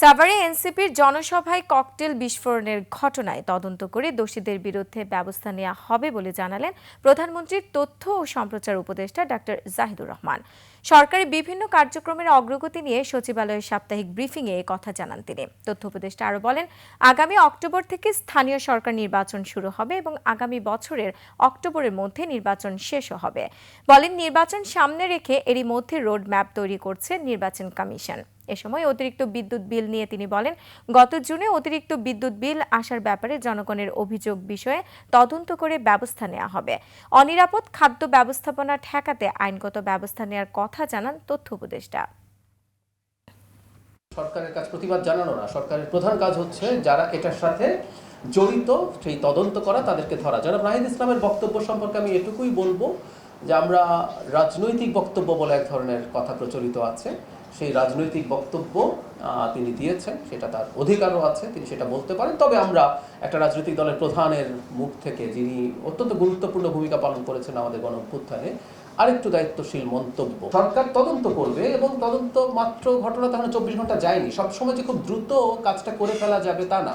সাভারে এনসিপির জনসভায় ককটেল বিস্ফোরণের ঘটনায় তদন্ত করে দোষীদের বিরুদ্ধে ব্যবস্থা নেওয়া হবে বলে জানালেন প্রধানমন্ত্রীর তথ্য ও সম্প্রচার উপদেষ্টা ডাক্তার জাহিদুর রহমান। সরকারি বিভিন্ন কার্যক্রমের অগ্রগতি নিয়ে সচিবালয়ের সাপ্তাহিক ব্রিফিংয়ে এ কথা জানান তিনি। তথ্য উপদেষ্টা আরও বলেন, আগামী অক্টোবর থেকে স্থানীয় সরকার নির্বাচন শুরু হবে এবং আগামী বছরের অক্টোবরের মধ্যে নির্বাচন শেষও হবে। বলেন, নির্বাচন সামনে রেখে এরই মধ্যে রোড ম্যাপ তৈরি করছে নির্বাচন কমিশন। এ সময় অতিরিক্ত বিদ্যুৎ বিল নিয়ে তিনি বলেন, গত জুনে অতিরিক্ত বিদ্যুৎ বিল আসার ব্যাপারে জনগণের অভিযোগ বিষয়ে তদন্ত করে ব্যবস্থা নেওয়া হবে। অনিরাপদ খাদ্য ব্যবস্থাপনা ঠেকাতে আইনগত ব্যবস্থা নেওয়ার কথা জানান তথ্য উপদেষ্টা। সরকারের কাছে প্রতিবাদ জানানো না, সরকারের প্রধান কাজ হচ্ছে যারা এটার সাথে জড়িত সেই তদন্ত করা, তাদেরকে ধরা। জনাব নাহিদ ইসলামের বক্তব্য সম্পর্কে আমি এটুকুই বলবো যে আমরা রাজনৈতিক বক্তব্য বলে এক ধরনের কথা প্রচলিত আছে, সেই রাজনৈতিক বক্তব্য তিনি দিয়েছেন, সেটা তার অধিকারও আছে, তিনি সেটা বলতে পারেন। তবে আমরা একটা রাজনৈতিক দলের প্রধানের মুখ থেকে, যিনি অত্যন্ত গুরুত্বপূর্ণ ভূমিকা পালন করেছেন আমাদের গণঅভ্যুত্থানে, আরেকটু দায়িত্বশীল মন্তব্য। সরকার তদন্ত করবে এবং তদন্ত মাত্র ঘটনা তখন 24 ঘন্টা যায়নি। সবসময় যে খুব দ্রুত কাজটা করে ফেলা যাবে তা না।